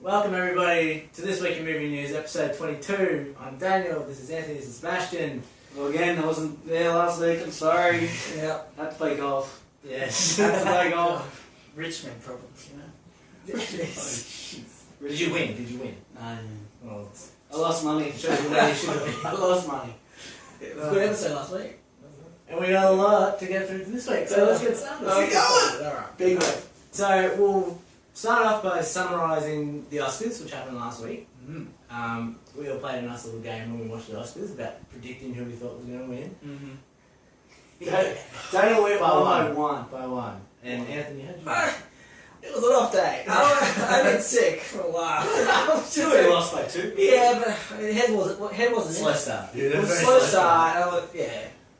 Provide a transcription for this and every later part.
Welcome everybody to This Week in Movie News, episode 22. I'm Daniel, this is Anthony, this is Sebastian. Well, again, I wasn't there last week, I'm sorry. Yeah. Had to play golf. Yes. Had to play golf. Richmond problems, you know. Did you win? No, Well, I lost money. shows you where you should have been. I lost money. It was a good episode last week. And we got a lot to get through this week, so let's get started. Let's get going. Alright. Big week. So we'll start off by summarising the Oscars, which happened last week. Mm. We all played a nice little game when we watched the Oscars about predicting who we thought was going to win. Mm-hmm. Daniel went By 1-1. By one. And Anthony, how'd you win? It was an off day. I've been sick for a while. Still only lost by 2. Yeah, but head wasn't Slow in. start. It was a slow start.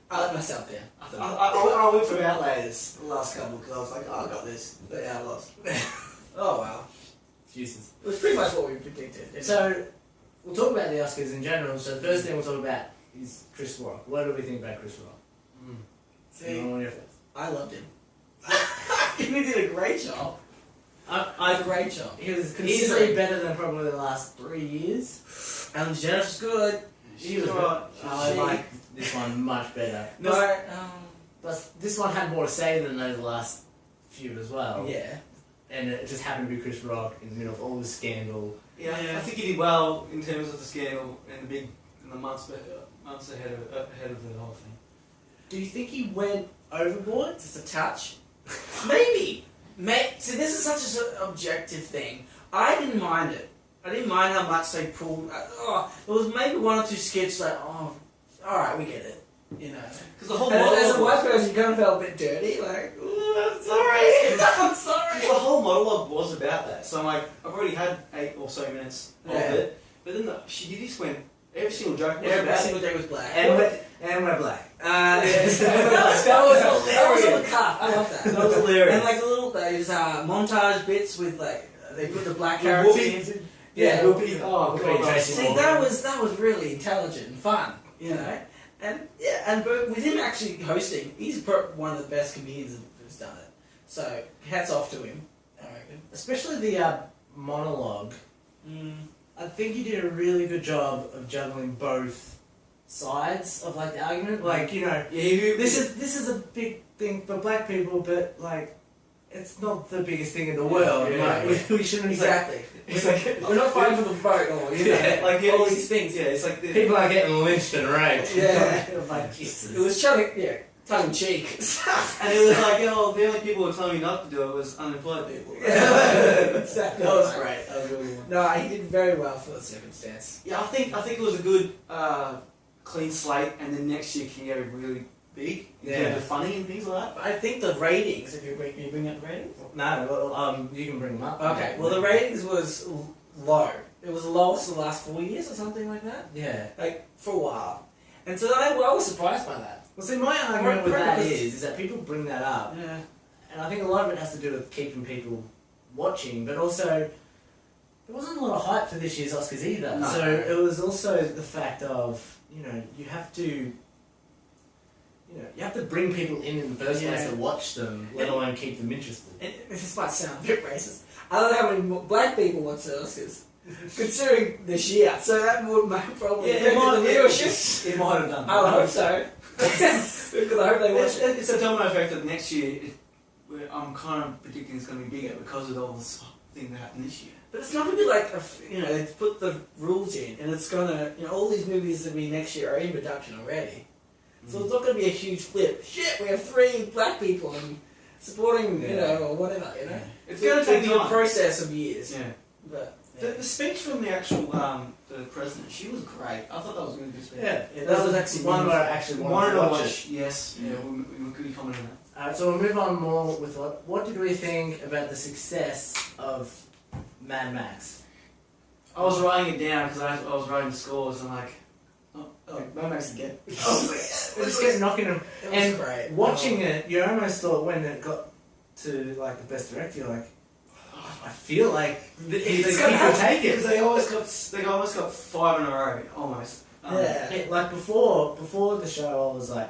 I let myself down. I went for outliers the last couple because I was like, oh, I got this. But yeah, I lost. Oh wow. Excuses. It was pretty much what we predicted. So, we'll talk about the Oscars in general. So, the first thing we'll talk about is Chris Rock. What do we think about Chris Rock? See, On your face. I loved him. He did a great job. I Great job. He was considerably better than probably the last 3 years. Alan DeGeneres was good. He was good. I like this one much better. No, But this one had more to say than those last few as well. yeah. And it just happened to be Chris Rock in the middle of all the scandal. Yeah, I think he did well in terms of the scandal and in the months ahead of the whole thing. Do you think he went overboard? Just a touch. Maybe. See, this is such an objective thing. I didn't mind it. I didn't mind how much they pulled. There was maybe one or two skits like, oh, alright, we get it. You know. Because the whole And as a white monologue person, you kind of felt a bit dirty. Like, ooh, I'm sorry. I'm sorry. the whole monologue was about that. So I'm like, I've already had 8 or so minutes of Yeah. it. But then she just went, every single joke was Every about single it. day was black. And we're black. that was on the cuff. I love that. That was hilarious. And like the little those montage bits with like they put the black With characters Whoopi. in. Yeah, Whoopi. Oh, Whoopi God. Jason. See, that was really intelligent and fun, you know. And yeah, but with him actually hosting, he's one of the best comedians who's done it. So hats off to him. I reckon. Especially the monologue. I think he did a really good job of juggling both sides of like the argument. Like, you know, this is a big thing for black people, but like it's not the biggest thing in the world. Yeah. Like, we shouldn't Exactly. It's like, We're not fighting for the vote or you know, like all these things. Yeah, it's like people are getting lynched and raped. Yeah. Like Jesus. It was tongue in cheek. and it was like, oh, the only people who were telling me not to do it was unemployed people. Exactly. That was great. That was really good. No, he did very well for the circumstance. Yeah, I think it was a good clean slate, and then next year can get really big in terms of funny and things like that. But I think the ratings, if you bring up the ratings? No, well, you can bring them up. Okay, well the ratings was low. It was the lowest in the last 4 years or something like that. Yeah. Like, for a while. And so I was surprised by that. Well, see, my argument with that Because- is that people bring that up, Yeah. and I think a lot of it has to do with keeping people watching, but also there wasn't a lot of hype for this year's Oscars either. No. So it was also the fact of, you know, you have to bring people in the first place to watch them, let alone keep them interested. And this might sound a bit racist. I don't know how many black people watch the Oscars, considering this year. So that would probably affect the viewership. It might have done. I would hope so. Because I hope they watch it. It's a domino effect that next year, I'm kind of predicting it's going to be bigger because of all this thing that happened this year. But it's not going to be like, they put the rules in, and it's going to, all these movies that be next year are in production already. So it's not going to be a huge flip. Shit, we have 3 black people and supporting, or whatever, Yeah. It's going to take take a time. process of years. Yeah. But, The speech from the actual the president, she was great. I thought that was going to be a good speech. That was actually one where I actually wanted to watch it. Yes, yeah, we could comment on that. Alright, so we'll move on more with what did we think about the success of Mad Max? I was writing it down because I was writing the scores and like, Mad Max again. We're just getting knocking them. it was And great. watching it, you almost thought when it got to like the best director, you're like, oh, I feel like he could take Because it. they almost got 5 in a row, almost. Yeah. Like before the show, I was like,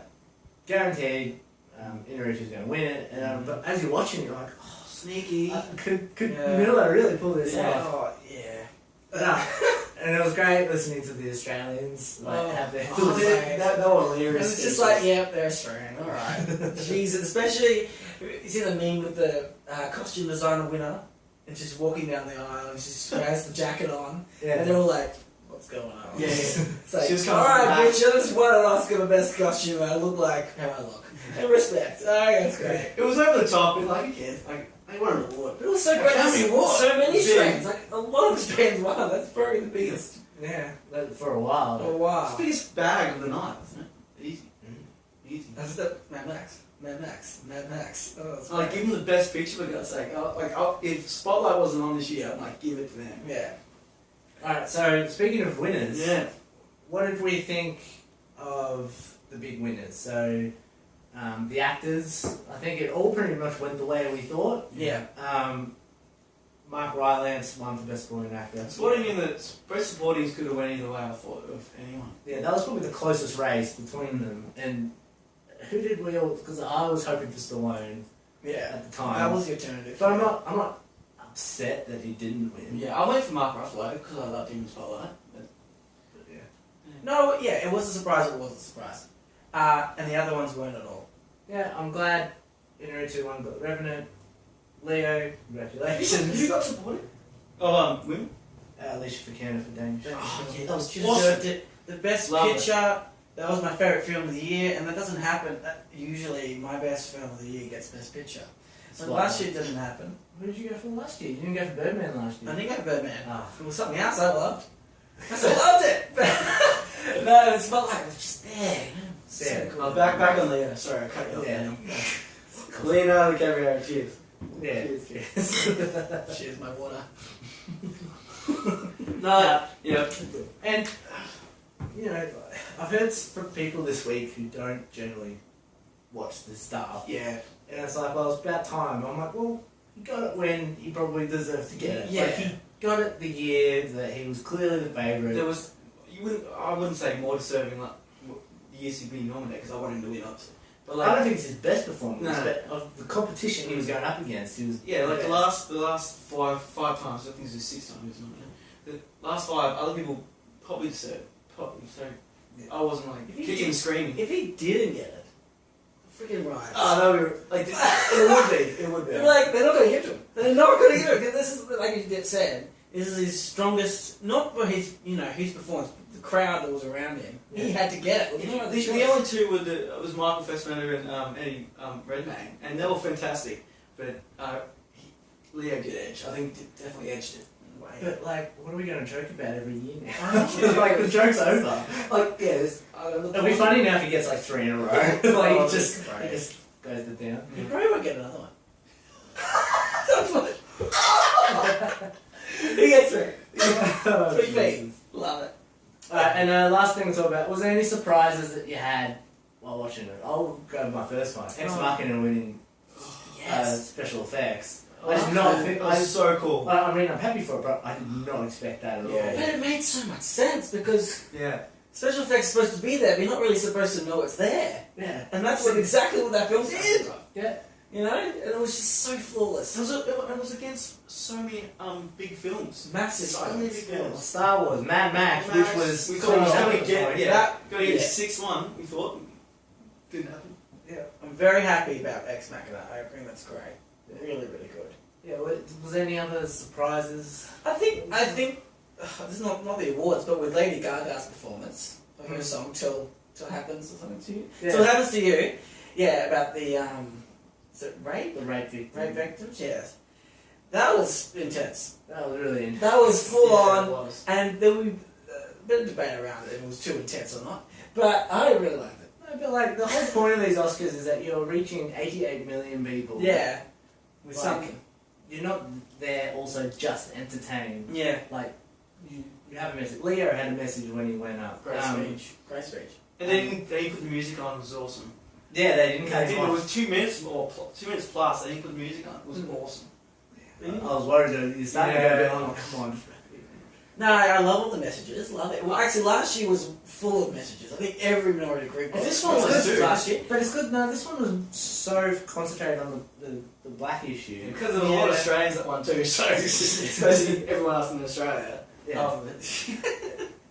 guaranteed, Inarritu's going to win it. But as you're watching, you're like, oh, Sneaky. Could Miller really pull this off? Oh, yeah. And it was great listening to the Australians have their. That were hilarious. It's just like, yep, they're Australian. All right. Jesus, especially you see the meme with the costume designer winner, and she's walking down the aisle and she has the jacket on, and they're all like, "What's going on?" Yeah. It's like, She was all coming right, back. bitch, I just won an Oscar for best costume. I look like how I look. And respect. Oh, that's great. It was over the top, but like, who cares? Like, they won an award. But it was so great. How many awards? So many Yeah. strands. Like a lot of strands won. That's probably the biggest. Yeah, for a while. Oh wow. It's the biggest bag of the night, isn't it? Easy. Easy. That's the Mad Max. Mad Max. Mad Max. Oh, that's Like, give them the best picture for God's sake. If Spotlight wasn't on this year, I'd like give it to them. Yeah. Alright, so speaking of winners, Yeah. what did we think of the big winners? So, the actors, I think it all pretty much went the way we thought. Yeah. Mark Rylance won for Best Supporting Actor. Supporting in the best supportings could have went either way, I thought, of anyone. Yeah, that was probably the closest race between them. And who did we all? Because I was hoping for Stallone Yeah. at the time. That was the alternative. But I'm not upset that he didn't win. Yeah, I went for Mark Ruffalo because I loved him in Spotlight. But yeah. No, yeah, it was a surprise. It was a surprise. And the other ones weren't at all. Yeah, I'm glad Inarritu one got the Revenant. Leo, congratulations. Who got supported? Oh, women? Alicia Vikander for Danish. Oh, yeah, that was She awesome. deserved it. The best Love picture. That was my favourite film of the year, and that doesn't happen. Usually, my best film of the year gets best picture. So last year it didn't happen. Who did you go for last year? You didn't go for Birdman last year. I didn't go for Birdman. Ah. It was something else I loved. I still loved it. No, it felt like it was just there. Yeah. So cool. Back on Leo. Sorry, I cut you off. Yeah. Leonardo DiCaprio, cheers. Yeah. Cheers. Cheers, my water. No, yeah. And, you know, I've heard from people this week who don't generally watch this stuff. Yeah. And it's like, well, it's about time. I'm like, well, he got it when he probably deserved to get it. Yeah. Like, he got it the year that he was clearly the favourite. There was, I wouldn't say more deserving like the years he'd been nominated because I want him to win, obviously. But like, I don't think it's his best performance, No. but of the competition he was going up against, he was yeah, like the best. last five times, I think it was 6 times he was nominated. The last 5, other people probably deserved. Probably. So I wasn't like If he kicking and screaming. If he didn't get it, freaking right. Oh no, we were, like it would be. It would be. They're like, they're not going to give it to him. They're not going to give it because this is, like you said, this is his strongest, not for his, his performance, but the crowd that was around him. Yeah. He had to get it. The only two were was Michael Fassbender and Eddie Redmayne, and they were fantastic. But Leo did edge. I think definitely edged it. In a way. But, like, what are we going to joke about every year now? Like, the joke's over. Like It'll be funny now if he gets, like, 3 in a row. Like, Oh, he just great. goes to down. He probably won't get another one. He gets 3. 3 feet. Love it. Alright, and last thing to talk about, was there any surprises that you had while watching it? I'll go with my first one. Ex Machina winning special effects. I did not think... That was so cool. I mean, I'm happy for it, but I did not expect that at all. But it made so much sense because Yeah. special effects are supposed to be there, but you're not really supposed to know it's there. Yeah. And that's exactly what that film did. Yeah. You know? And it was just so flawless. It was against so many big films. Massive. So many big films. Star Wars, Mad Max, which was... we thought he was going to get that- going to yeah. get 6-1. We thought didn't happen. Yeah. I'm very happy about Ex Machina. I think that's great. Really, really good. Yeah, was there any other surprises? I think this is not the awards, but with Lady Gaga's performance of her song "Till Happens" or something to you. Yeah. Till Happens to You. Yeah, about the is it rape? The rape victim. Rape victims. Yes. That was intense. That was really intense. That was full on, It was. and there was a bit of debate around it. If it was too intense or not. But I really liked it. No, but like, the whole point of these Oscars is that you're reaching 88 million people. Yeah. With Like, something. You're not there also just entertain. Yeah. Like, you have a message. Leo had a message when he went up. Great speech. Great speech. And then they put the music on. It was awesome. Yeah, they didn't I cut think him it off. was 2 minutes or 2 minutes plus. They didn't put the music on. It was awesome. I was worried that you started to go a bit, oh, come on. No, I love all the messages. Love it. Well, actually, last year was full of messages. I think every Minority Group. This one was good last year, but it's good. No, this one was so concentrated on the black issue Because there was a lot of Australians that won too, so especially everyone else in Australia. Yeah.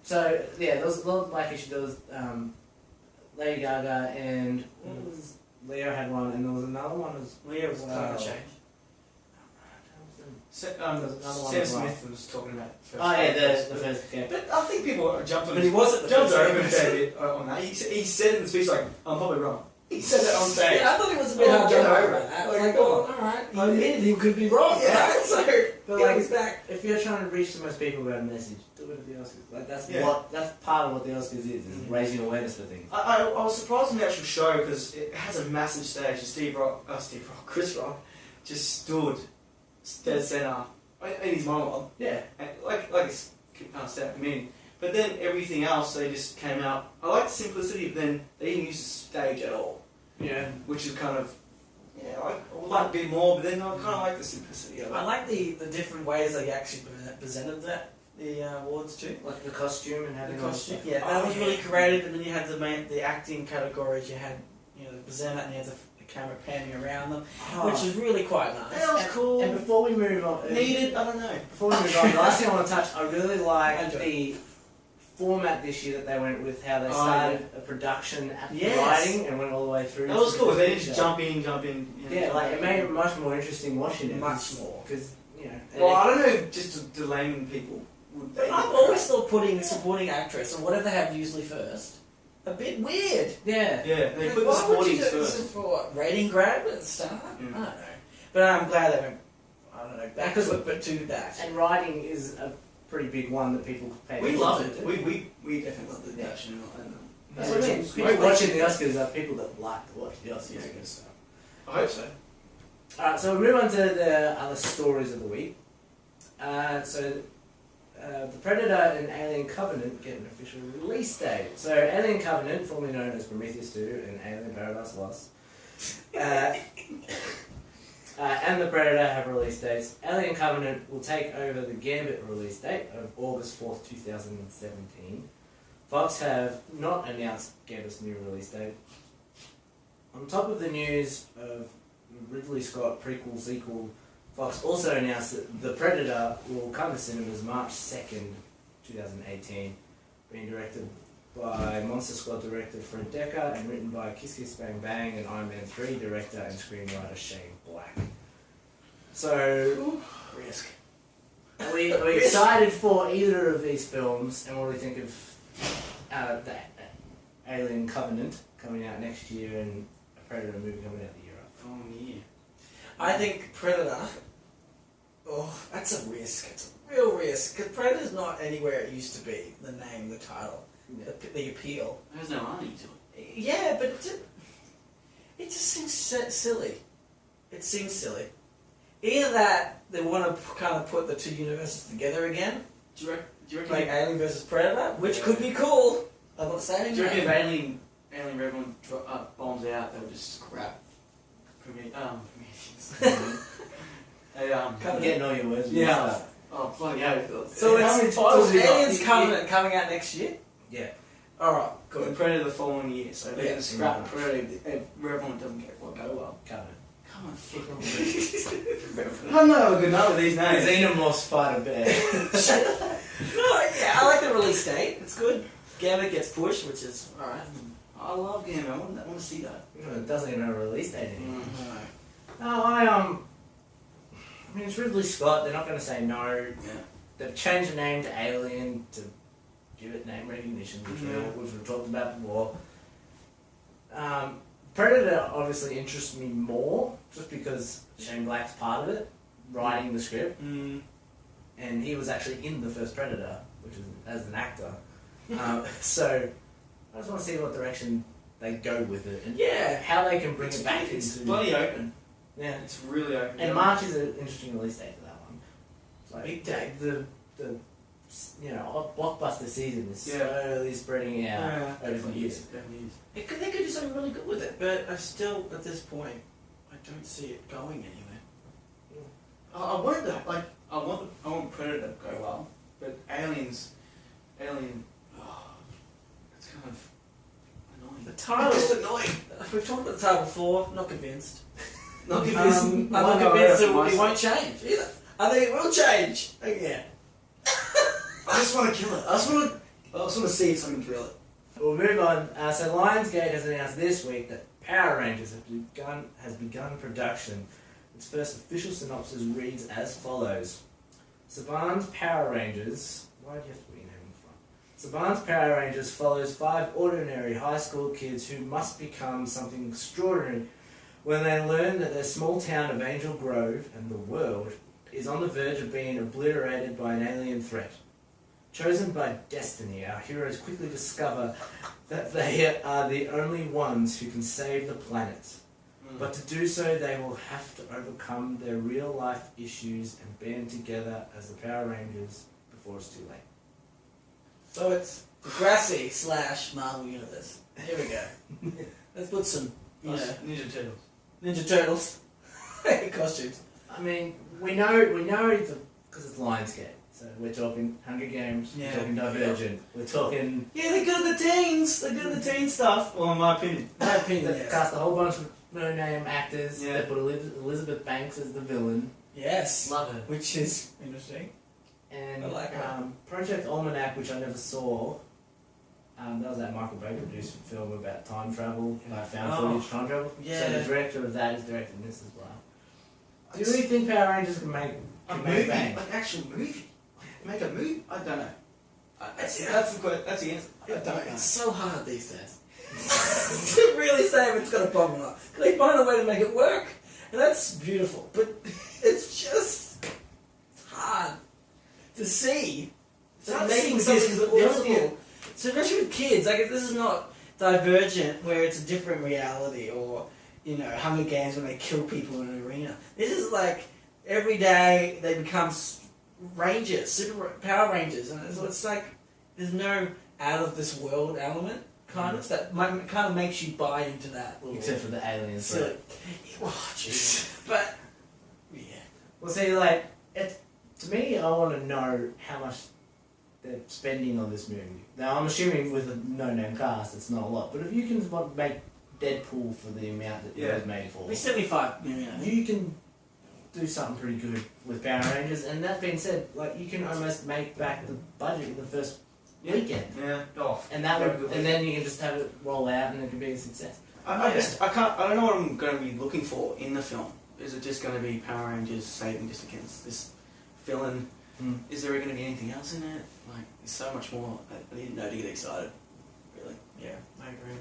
So yeah, there was a lot of black issue. There was Lady Gaga and what was Leo had one, and there was another one. Leo was climate change. Sam Smith was talking about first. Oh yeah, the first. Yeah. But I think people jumped on. But he wasn't jumped the over a first. fair bit on that. He said in the speech like, "I'm probably wrong." He said that on stage. Yeah, I thought it was a bit hard to get over that. Like, Like, oh, alright. He admitted he could be wrong, Yeah. right? So, But yeah, like, he's back. if you're trying to reach the most people about a message, do it at the Oscars. Like that's Yeah. that's part of what the Oscars is raising awareness for things. I was surprised in the actual show because it has a massive stage. And Chris Rock, just stood dead centre in his monologue. Yeah. And like it's stand-up comedian. But then everything else, they just came out. I like the simplicity, but then they didn't use the stage at all. Yeah. Which is kind of, I would like a bit more, but then I kind of like the simplicity of it. I like the different ways they actually presented the awards too. Like the costume and having The costume, all yeah, that was really creative. And then you had the acting categories. You had the presenter and you had the camera panning around them, which was really quite nice. That was cool. And before we move on, Needed, I don't know. Before we move on, the last thing I want to touch, I really like Enjoy. the format this year that they went with, how they started a production at the Yes. writing and went all the way through. That was to cool. the They didn't just show. jump in. Yeah, like it made it much more interesting watching it. Much more. Because, Well, I don't know, just the layman people would. But I've always thought putting supporting actress or whatever they have usually first a bit weird. Yeah. Yeah, they Like, put the why would you supporting do this first. for what, rating grab at the start? Mm. I don't know. But I'm glad they went. I don't know back Because- to it, but to that. And writing is a pretty big one that people pay We attention love to. it. We definitely love the Yeah. production. That's what I mean. People watching the Oscars are people that like to watch the Oscars. Yeah. So. I hope so. Alright, so we'll move on to the other stories of the week. The Predator and Alien Covenant get an official release date. So Alien Covenant, formerly known as Prometheus 2 and Alien Paradise Lost, and the Predator have release dates. Alien Covenant will take over the Gambit release date of August 4th, 2017. Fox have not announced Gambit's new release date. On top of the news of Ridley Scott prequel sequel, Fox also announced that The Predator will come to cinemas March 2nd, 2018, being directed by Monster Squad director Fred Decker and written by Kiss Kiss Bang Bang and Iron Man 3 director and screenwriter Shane Black. So, Risk. are we excited for either of these films, and what do we think of the Alien Covenant coming out next year and a Predator movie coming out the year after? Oh yeah. I think Predator. Oh, that's a risk. It's a real risk because Predator's not anywhere it used to be. The name, the title, the appeal. There's no money to it. Yeah, but it just seems silly. It seems silly. Either that they want to kind of put the two universes together again, Do you reckon? like Alien versus Predator, which could be cool. I'm not saying Do you reckon that. if Alien Revenant bombs out, they'll just scrap Prometheus? I'm getting all your words. Yeah. Oh, bloody hell. So how many it's titles we got? Aliens Covenant coming out next year. Yeah. All right, Good. good. Predator the following year, so they're Yeah. going to scrap Predator if Revenant doesn't go well. Covenant. Come on, fuck on. I'm not having a good night with these names. Xenomorphs fight a bear. No, yeah, I like the release date. It's good. Gambit gets pushed, which is all right. I love Gambit. I want to see that. It doesn't even have a release date anymore. Mm. No, I mean, it's Ridley Scott. They're not going to say no. Yeah. They've changed the name to Alien to give it name recognition, which we've talked about before. Predator obviously interests me more, just because Shane Black's part of it, writing the script, Mm. and he was actually in the first Predator, which is as an actor. So I just want to see what direction they go with it, and Yeah. how they can bring it back It's into. bloody open. Yeah. It's really open. And March is an interesting release date for that one. Like, Big day. The blockbuster season is Yeah. slowly spreading out over the definitely years. is. Definitely is. They could do something really good with it, but I still, at this point, I don't see it going anywhere. I want that. Like I want Predator to go well. But Alien, it's kind of annoying. The title. It's just annoying. We've talked about the title before. Not convinced. Not convinced. I'm not convinced it won't change either. I think it will change. Again. I just want to kill it. I just want to see if I can drill it. We'll move on. So Lionsgate has announced this week that Power Rangers has begun production. Its first official synopsis reads as follows. Saban's Power Rangers... Why do you have to put your name in front? Saban's Power Rangers follows 5 ordinary high school kids who must become something extraordinary when they learn that their small town of Angel Grove and the world is on the verge of being obliterated by an alien threat. Chosen by destiny, our heroes quickly discover that they are the only ones who can save the planet. But to do so, they will have to overcome their real-life issues and band together as the Power Rangers before it's too late. So it's Degrassi / Marvel Universe. Here we go. Let's put some, Ninja Turtles. Ninja Turtles costumes. I mean, we know because it's Lionsgate. So we're talking Hunger Games, Yeah. we're talking Divergent, we're talking... Yeah, they're good at the teens. They're good at the teen stuff. Well, in my opinion. My opinion, They've yes. cast a whole bunch of no-name actors. Yeah. They put Elizabeth Banks as the villain. Yes. Love it. Which is interesting. And I like that. Project Almanac, which I never saw, that was that Michael Bay produced film about time travel, found footage time travel. Yeah. So the director of that is directing this as well. Do you really think Power Rangers can make A make movie? bang? An actual movie? Make a movie? I don't know. That's the answer. I don't know. It's so hard these days. To really say if it's got a problem or not. They find a way to make it work. And that's beautiful. But it's just hard to see. It's hard to making see something because possible. So especially with kids, like if this is not Divergent where it's a different reality or, Hunger Games when they kill people in an arena. This is like every day they become Rangers, Super Power Rangers, and it's like there's no out of this world element kind of that kind of makes you buy into that. Except for the aliens. Silly. Oh, jeez. But yeah. Well, see, to me, I want to know how much they're spending on this movie. Now, I'm assuming with a no-name cast, it's not a lot. But if you can make Deadpool for the amount that it was made for, It's 75 million. you can do something pretty good with Power Rangers. And that being said, you can almost make back the budget in the first weekend. Yeah. Oh. And then you can just have it roll out, and it can be a success. I don't know what I'm going to be looking for in the film. Is it just going to be Power Rangers saving just against this villain? Is there going to be anything else in it? There's so much more. I didn't know to get excited. Really. Yeah, I agree.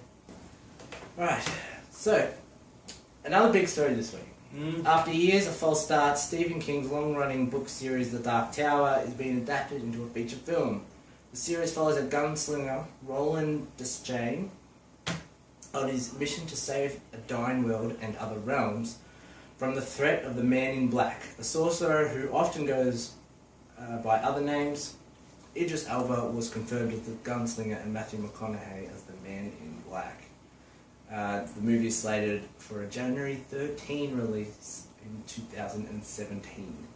Right. So, another big story this week. After years of false starts, Stephen King's long-running book series The Dark Tower is being adapted into a feature film. The series follows a gunslinger, Roland Deschain, on his mission to save a dying world and other realms from the threat of the Man in Black, a sorcerer who often goes by other names. Idris Elba was confirmed as the gunslinger and Matthew McConaughey as the Man in Black. The movie is slated for a January 13 release in 2017.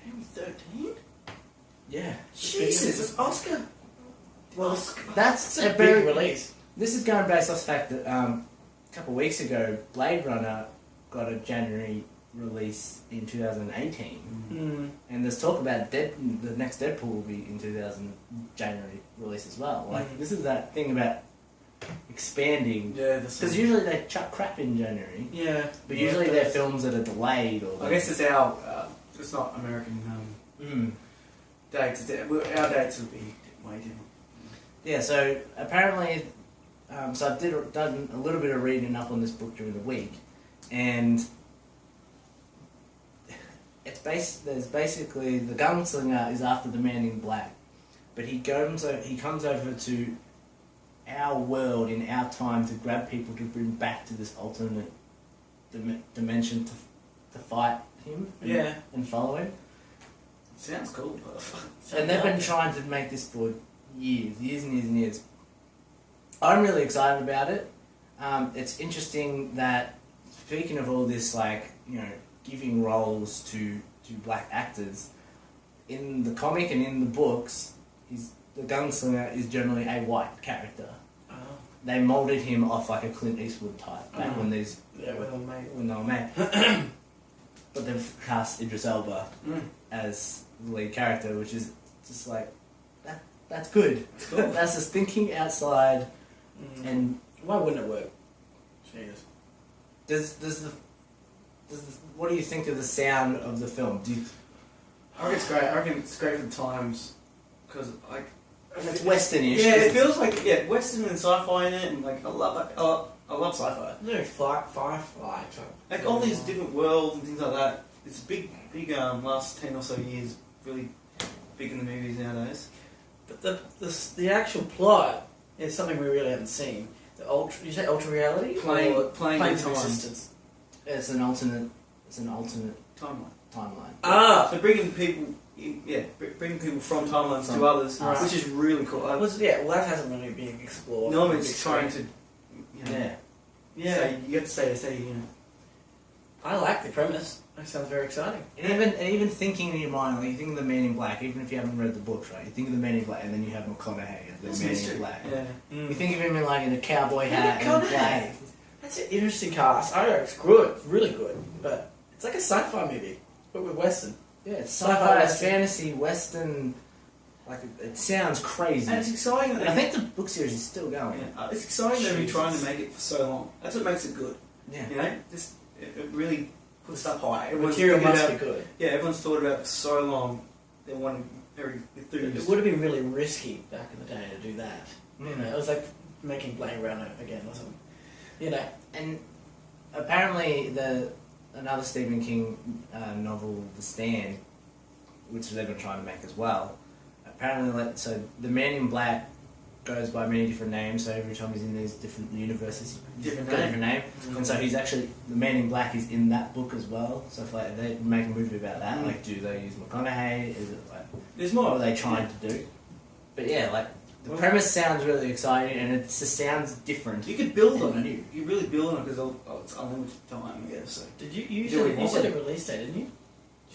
January 13? Yeah. Jesus, it's Oscar. Well, that's It's a big release. This is going based off the fact that a couple of weeks ago, Blade Runner got a January release in 2018, and there's talk about the next Deadpool will be in January release as well. This is that thing about expanding. Yeah, because usually they chuck crap in January. Yeah, but usually they're films that are delayed or. I guess it's our. It's not American dates. Our dates will be way different. Yeah. So apparently, so I've done a little bit of reading up on this book during the week, and there's basically the gunslinger is after the Man in Black, but he comes over to our world in our time to grab people to bring back to this alternate dimension to fight him and follow him. Sounds cool. And they've been trying to make this for years and years. I'm really excited about it. It's interesting that, speaking of all this, giving roles to black actors, in the comic and in the books, the gunslinger is generally a white character. Oh. They moulded him off like a Clint Eastwood type back when these when they were made. But they've cast Idris Elba as the lead character, which is just like that's good. Cool. That's just thinking outside. And why wouldn't it work? Jesus. What do you think of the sound of the film? I reckon it's great. I reckon it's great for the times because like it's westernish. Yeah, it feels like western and sci-fi in it, and like I love sci-fi. No, firefly. Like all these different worlds and things like that. It's big last 10 or so years, really big in the movies nowadays. But the actual plot is something we really haven't seen. You say ultra reality? Playing with for time. existence. It's an alternate Timeline. Ah! So bringing people from timelines to others, Right. which is really cool. Well, that hasn't really been explored. No, it's trying to, Yeah. So you have to say, I like the premise. That sounds very exciting. And even thinking in your mind, like you think of the Man in Black, even if you haven't read the books, right? You think of the Man in Black, and then you have McConaughey as the Man in Black. Yeah. You think of him in like in a cowboy hat and black. That's an interesting cast. I know it's good, really good, but it's like a sci-fi movie, but with western. Yeah, it's Sci-fi, sci-fi, western. fantasy, western. Like it sounds crazy. And it's exciting. And I think the book series is still going. Yeah. It's exciting that they've been trying to make it for so long. That's what makes it good. Yeah. You know, it really puts stuff high. The material must be good. Yeah, everyone's thought about it for so long. They want very enthused. It would have been really risky back in the day to do that. You know, it was like making Blade Runner again or something. You know, And apparently another Stephen King novel, The Stand, which they've been trying to make as well. Apparently, so the Man in Black goes by many different names. So every time he's in these different universes, he's got a different name. And so he's actually the Man in Black is in that book as well. So if like they make a movie about that, like do they use McConaughey? Is it like There's more. what are they trying to do? But yeah, like the premise sounds really exciting, and it just sounds different. You could build on and it. new. You really build on it because it's unlimited time, I guess. So. did you Do said it. a release date, didn't you?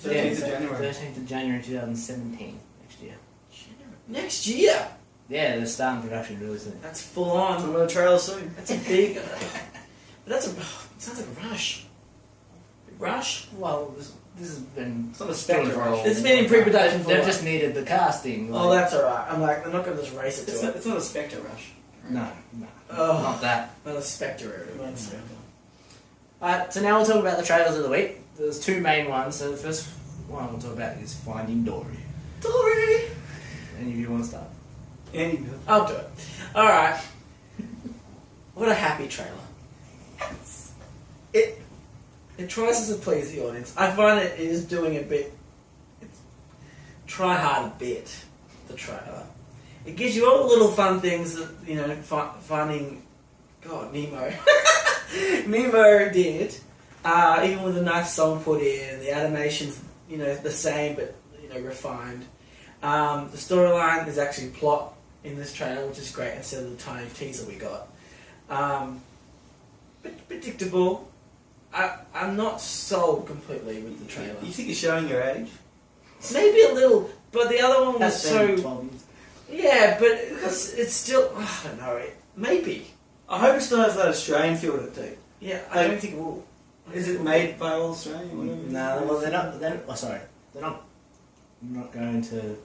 13th of January. 13th of January 2017 next year. Next year. Yeah, they're starting production really soon. That's full on. I'm going to trailer soon. That's a big. But it sounds like a rush. Big rush. Well, this has been It's not a spectre rush. It's been in pre-production for a They've while. just needed the casting. Oh, that's alright. I'm like, they're not going to just race it It's to not, it. it's not a spectre rush. No, Oh. not that. Not a spectre. Alright, so now we'll talk about the trailers of the week. There's two main ones. So the first one we'll talk about is Finding Dory. Dory! Any of you want to start? Andy, I'll do it. Alright. What a happy trailer. It tries to please the audience. I find it is doing a bit... Try hard a bit, the trailer. It gives you all the little fun things that, you know, finding... God, Nemo. Nemo did. Even with a nice song put in, the animation's, you know, the same but, you know, refined. The storyline is actually plot in this trailer, which is great instead of the tiny teaser we got. Bit predictable. I'm not sold completely with the trailer. you think you're showing your age? Maybe a little, but the other one was That's so... 12 years. Yeah, but it's still... I don't know. Maybe. I hope it still has that Australian feel to it too. Yeah, I don't think it will. Is it made by all Australian? Whatever. No, well, they're not. They're not going to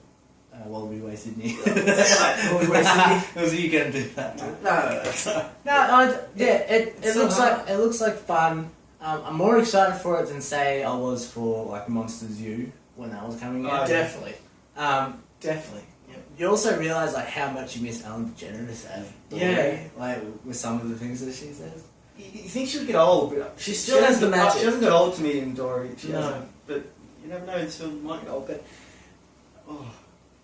Wallaby Way, Sydney. Wallaby Way, Sydney. Was you going to do that? No. It looks like fun. I'm more excited for it than say I was for like Monsters U when that was coming out. Definitely. Definitely. You also realise like how much you miss Ellen DeGeneres as Dory, Yeah. like with some of the things that she says. You think she'll get old, but She still has the magic. She hasn't got old to me in Dory. She No. hasn't. But you never know. This film might get old. But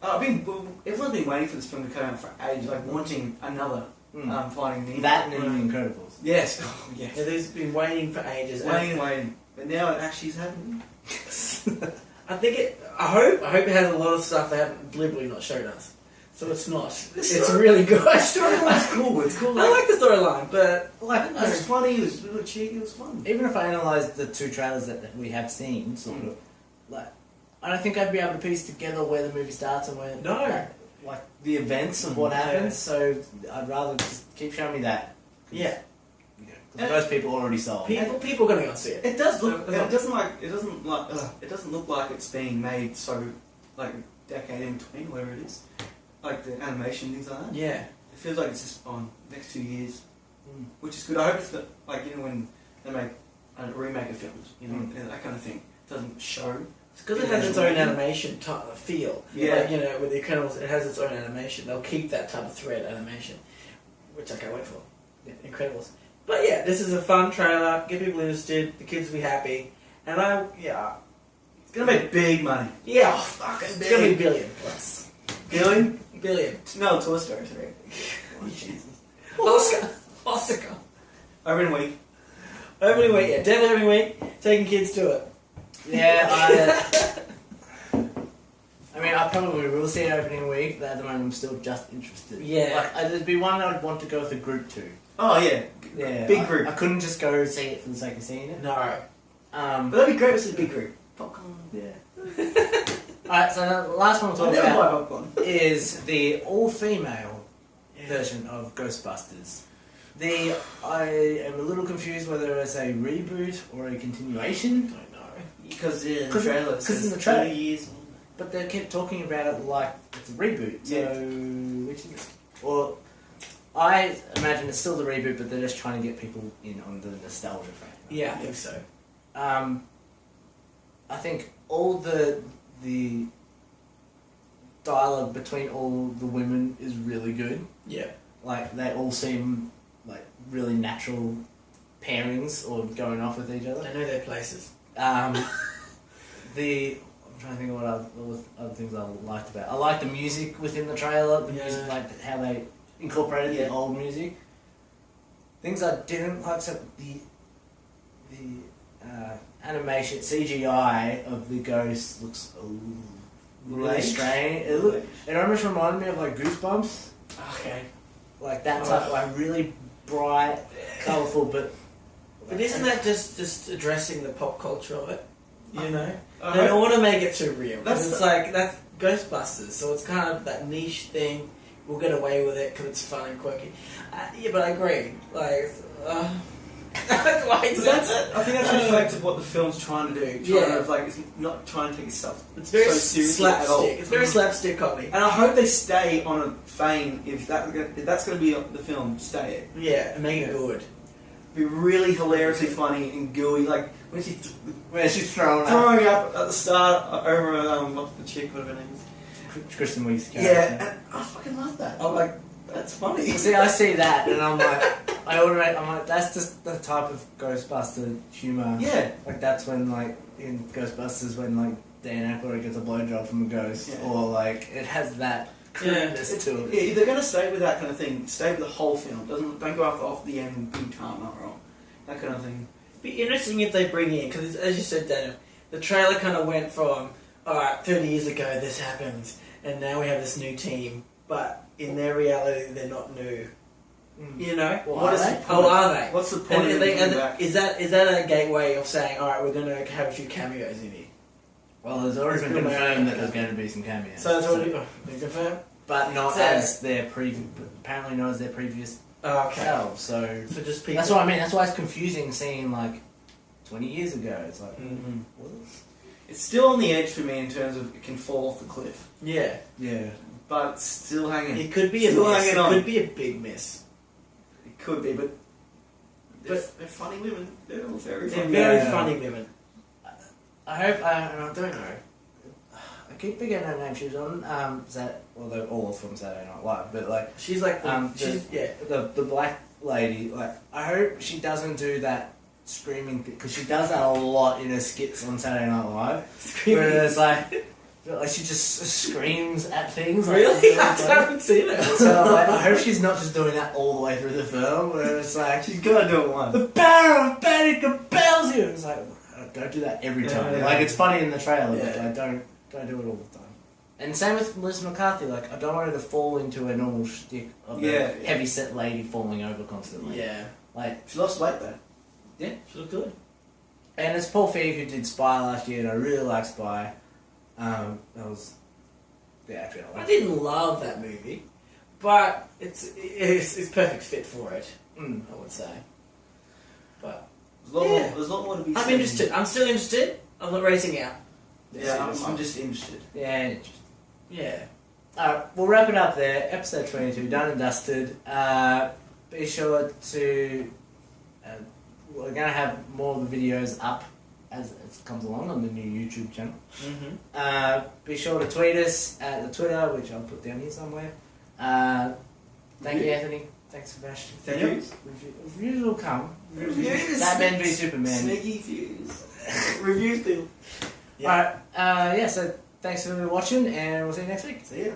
everyone's been waiting for this film to come out for ages, like wanting another Finding Nemo. That and The Incredibles. Yes. Oh, yes. Yeah, they've been waiting for ages. Waiting. But now it actually is happening. I think I hope it has a lot of stuff they haven't deliberately not showed us. So it's not. It's really good. The storyline's cool. It's cool. I like the storyline, but It was funny. It was a little cheeky. It was fun. Even if I analyse the two trailers that we have seen, sort of, like, I don't think I'd be able to piece together where the movie starts and where like the events of what happens. So I'd rather just keep showing me that. Yeah. Because most people already saw. People are going to go and see it. It does look. It doesn't look like it's being made so like a decade in between, whatever it is, like the animation things like that. Yeah. It feels like it's just on next 2 years, which is good. I hope it's that, like, you know, when they make a remake of films, you know, that kind of thing doesn't show. It's because it has its own animation feel. Yeah. Like, you know, with the Incredibles, it has its own animation. They'll keep that type of thread animation, which I can't wait for. Yeah, Incredibles. But yeah, this is a fun trailer. Get people interested. The kids will be happy. And It's gonna make big money. Yeah, fucking big. It's gonna be billion plus. Billion? Billion. No, Toy Story 3. Oh, Jesus. Oscar. Opening week. Opening week, yeah. Definitely opening week. Taking kids to it. Yeah, I mean, I probably will see it opening week, but at the moment I'm still just interested. Yeah. Like, there'd be one I would want to go with a group to. Oh, yeah. Yeah. Big group. I couldn't just go see it for the sake of seeing it. No. But that'd be great to see a big group. Popcorn. Yeah. Alright, so the last one we'll talk about is the all-female version of Ghostbusters. I am a little confused whether it's a reboot or a continuation. I don't know. Because in the trailer, because in the trailer, 30 years. But they kept talking about it like it's a reboot. So which is it? Or I imagine it's still the reboot, but they're just trying to get people in on the nostalgia factor. Yeah, I think so. I think all the dialogue between all the women is really good. Yeah. Like, they all seem like really natural pairings or going off with each other. They know their places. I'm trying to think of what other things I liked about it. I liked the music within the trailer, the music, like how they incorporated the old music. Things I didn't like, so the animation, CGI of the ghost looks really strange. It almost reminded me of like Goosebumps. Okay. Like that type, like really bright, colourful, but... But isn't that just addressing the pop culture of it? You know? They don't want to make it too real. That's Ghostbusters, so it's kind of that niche thing. We'll get away with it because it's fun and quirky. Yeah, but I agree. Like, I think that's reflective of what the film's trying to do. It's not trying to take itself it's very so seriously slapstick. at all. It's very slapstick comedy. And I hope they stay on a vein. If that's going to be the film, stay it. Yeah, and make it good. Be really hilariously funny and gooey. Like when she's throwing up at the start over what's the chick, whatever her name is. Kristen Wiig's character. Yeah, and I fucking love that. I'm like, that's funny. See, I see that, and I'm like, that's just the type of Ghostbuster humour. Yeah. Like, that's when, like, in Ghostbusters, when, like, Dan Aykroyd gets a blowjob from a ghost, or, like, it has that crudeness to it. Yeah, they're going to stay with that kind of thing. Stay with the whole film. Don't go off the end, big time, not wrong. That kind of thing. It'd be interesting if they bring in, because as you said, Daniel, the trailer kind of went from, alright, 30 years ago this happened, and now we have this new team, but in their reality they're not new. You know? Well, are they? Are they? What's the point of them back? Is that a gateway of saying, alright, we're going to have a few cameos in here? Well, there's already been confirmed that there's going to be some cameos. So that's already been confirmed? But not as their apparently not as their previous selves, so just people. That's what I mean, that's why it's confusing seeing, like, 20 years ago. It's like, It's still on the edge for me in terms of it can fall off the cliff. Yeah. Yeah. But it's still hanging. It could be still a miss. Hanging on. It could be a big miss. It could be, but they're funny women. They're all very funny. They're very funny women. I hope, I don't know. I keep forgetting her name. She was on, they're all from Saturday Night Live, but, like... She's like, the black lady, like, I hope she doesn't do that screaming thing, because she does that a lot in her skits on Saturday Night Live. Screaming. Where it's like she just screams at things. Like, really? I haven't seen it. So like, I hope she's not just doing that all the way through the film, where it's like... She's gotta do it once. The power of panic compels you! It's like, don't do that every time. Yeah. Like, it's funny in the trailer, but like, don't do it all the time. And same with Melissa McCarthy, like, I don't want her to fall into a normal shtick of a heavy-set lady falling over constantly. Yeah. Like, she lost weight though. Yeah, she looked good. And it's Paul Feig who did Spy last year, and I really like Spy. That was the actor I I liked. didn't love that movie, but it's perfect fit for it. Mm. I would say. But There's a lot more to be I'm said. interested. I'm still interested. I'm not racing out. Yeah, I'm just interested. Yeah, interesting. Yeah. Alright, we'll wrap it up there. Episode 22, done and dusted. Be sure to... we're going to have more of the videos up as it comes along on the new YouTube channel. Mm-hmm. Be sure to tweet us at the Twitter, which I'll put down here somewhere. Thank you, Anthony. Thanks, Sebastian. Thank you. Reviews will come. Reviews. Batman v Superman. Sneaky views. Reviews, people. Alright, so thanks for watching, and we'll see you next week. See ya.